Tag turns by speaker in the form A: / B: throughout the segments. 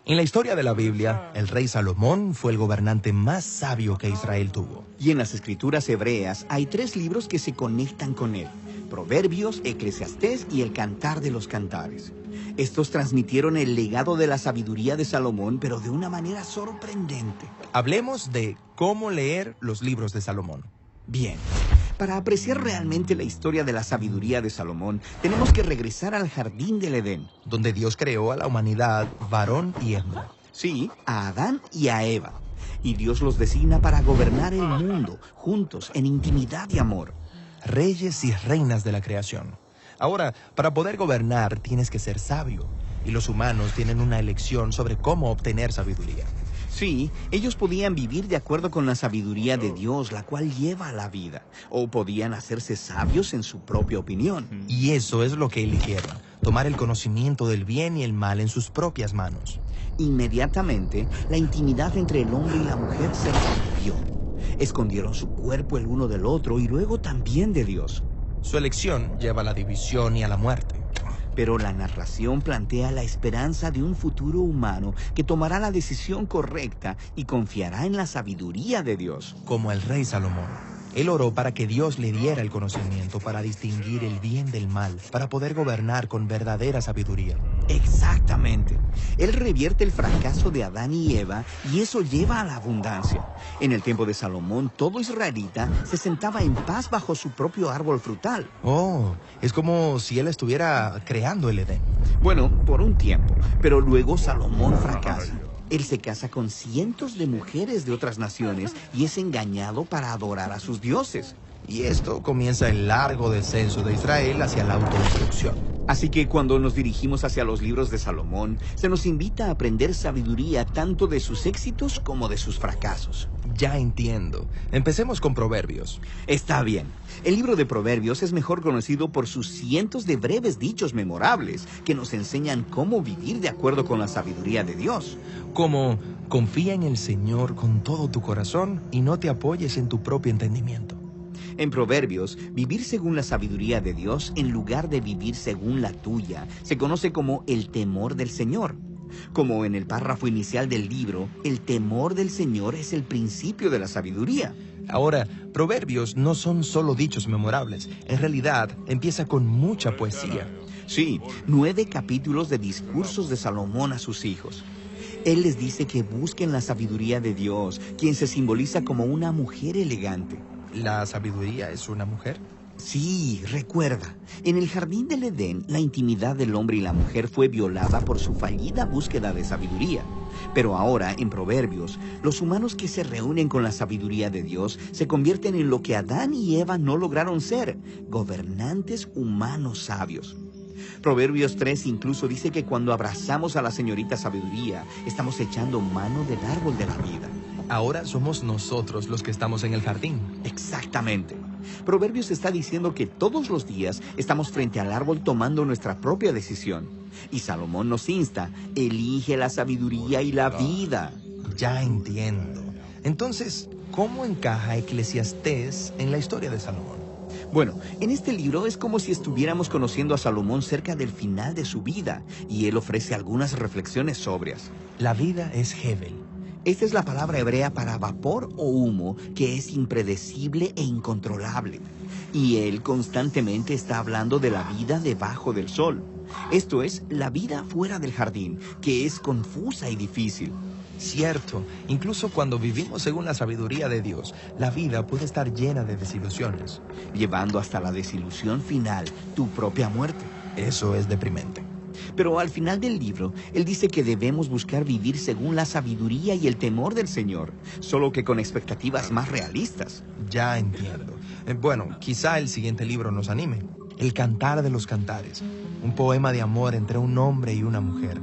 A: En la historia de la Biblia, el rey Salomón fue el gobernante más sabio que Israel tuvo.
B: Y en las escrituras hebreas hay 3 libros que se conectan con él: Proverbios, Eclesiastés y el Cantar de los Cantares. Estos transmitieron el legado de la sabiduría de Salomón, pero de una manera sorprendente.
A: Hablemos de cómo leer los libros de Salomón.
B: Bien, para apreciar realmente la historia de la sabiduría de Salomón, tenemos que regresar al jardín del Edén.
A: Donde Dios creó a la humanidad, varón y hembra.
B: Sí, a Adán y a Eva. Y Dios los designa para gobernar el mundo, juntos, en intimidad y amor.
A: Reyes y reinas de la creación. Ahora, para poder gobernar tienes que ser sabio. Y los humanos tienen una elección sobre cómo obtener sabiduría.
B: Sí, ellos podían vivir de acuerdo con la sabiduría de Dios, la cual lleva a la vida. O podían hacerse sabios en su propia opinión.
A: Y eso es lo que eligieron. Tomar el conocimiento del bien y el mal en sus propias manos.
B: Inmediatamente, la intimidad entre el hombre y la mujer se rompió. Escondieron su cuerpo el uno del otro y luego también de Dios.
A: Su elección lleva a la división y a la muerte.
B: Pero la narración plantea la esperanza de un futuro humano que tomará la decisión correcta y confiará en la sabiduría de Dios.
A: Como el rey Salomón. Él oró para que Dios le diera el conocimiento para distinguir el bien del mal, para poder gobernar con verdadera sabiduría.
B: Exactamente. Él revierte el fracaso de Adán y Eva y eso lleva a la abundancia. En el tiempo de Salomón, todo israelita se sentaba en paz bajo su propio árbol frutal.
A: Oh, es como si él estuviera creando el Edén.
B: Bueno, por un tiempo, pero luego Salomón fracasa. Él se casa con cientos de mujeres de otras naciones y es engañado para adorar a sus dioses.
A: Y esto comienza el largo descenso de Israel hacia la autodestrucción.
B: Así que cuando nos dirigimos hacia los libros de Salomón, se nos invita a aprender sabiduría tanto de sus éxitos como de sus fracasos.
A: Ya entiendo. Empecemos con Proverbios.
B: Está bien. El libro de Proverbios es mejor conocido por sus cientos de breves dichos memorables que nos enseñan cómo vivir de acuerdo con la sabiduría de Dios.
A: Como, confía en el Señor con todo tu corazón y no te apoyes en tu propio entendimiento.
B: En Proverbios, vivir según la sabiduría de Dios en lugar de vivir según la tuya se conoce como el temor del Señor. Como en el párrafo inicial del libro, el temor del Señor es el principio de la sabiduría.
A: Ahora, Proverbios no son solo dichos memorables. En realidad, empieza con mucha poesía.
B: Sí, 9 capítulos de discursos de Salomón a sus hijos. Él les dice que busquen la sabiduría de Dios, quien se simboliza como una mujer elegante.
A: ¿La sabiduría es una mujer?
B: Sí, recuerda, en el jardín del Edén, la intimidad del hombre y la mujer fue violada por su fallida búsqueda de sabiduría. Pero ahora, en Proverbios, los humanos que se reúnen con la sabiduría de Dios se convierten en lo que Adán y Eva no lograron ser, gobernantes humanos sabios. Proverbios 3 incluso dice que cuando abrazamos a la señorita sabiduría, estamos echando mano del árbol de la vida.
A: Ahora somos nosotros los que estamos en el jardín.
B: Exactamente. Proverbios está diciendo que todos los días estamos frente al árbol tomando nuestra propia decisión. Y Salomón nos insta, elige la sabiduría y la vida.
A: Ya entiendo. Entonces, ¿cómo encaja Eclesiastés en la historia de Salomón?
B: Bueno, en este libro es como si estuviéramos conociendo a Salomón cerca del final de su vida, y él ofrece algunas reflexiones sobrias.
A: La vida es Hebel.
B: Esta es la palabra hebrea para vapor o humo, que es impredecible e incontrolable. Y él constantemente está hablando de la vida debajo del sol. Esto es, la vida fuera del jardín, que es confusa y difícil.
A: Cierto, incluso cuando vivimos según la sabiduría de Dios, la vida puede estar llena de desilusiones.
B: Llevando hasta la desilusión final, tu propia muerte.
A: Eso es deprimente.
B: Pero al final del libro, él dice que debemos buscar vivir según la sabiduría y el temor del Señor, solo que con expectativas más realistas.
A: Ya entiendo. Bueno, quizá el siguiente libro nos anime. El Cantar de los Cantares, un poema de amor entre un hombre y una mujer.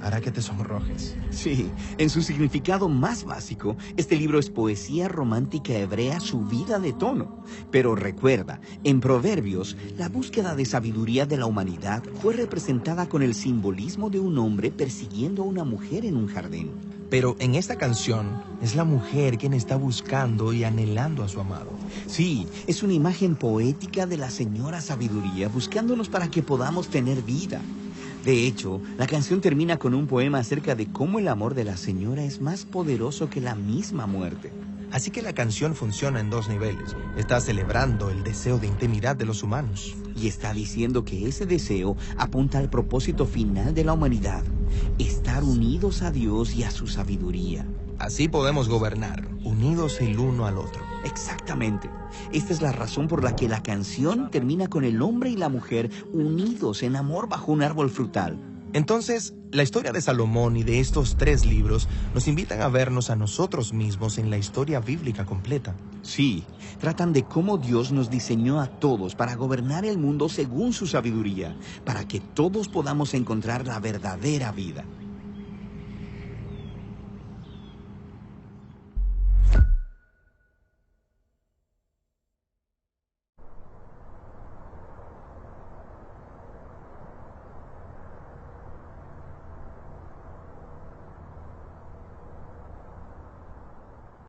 A: Hará que te sonrojes.
B: Sí, en su significado más básico, este libro es poesía romántica hebrea subida de tono. Pero recuerda, en Proverbios, la búsqueda de sabiduría de la humanidad fue representada con el simbolismo de un hombre persiguiendo a una mujer en un jardín.
A: Pero en esta canción es la mujer quien está buscando y anhelando a su amado.
B: Sí, es una imagen poética de la señora sabiduría buscándonos para que podamos tener vida. De hecho, la canción termina con un poema acerca de cómo el amor de la señora es más poderoso que la misma muerte.
A: Así que la canción funciona en dos niveles. Está celebrando el deseo de intimidad de los humanos.
B: Y está diciendo que ese deseo apunta al propósito final de la humanidad, estar unidos a Dios y a su sabiduría.
A: Así podemos gobernar, unidos el uno al otro.
B: Exactamente. Esta es la razón por la que la canción termina con el hombre y la mujer unidos en amor bajo un árbol frutal.
A: Entonces, la historia de Salomón y de estos 3 libros nos invitan a vernos a nosotros mismos en la historia bíblica completa.
B: Sí, tratan de cómo Dios nos diseñó a todos para gobernar el mundo según su sabiduría, para que todos podamos encontrar la verdadera vida.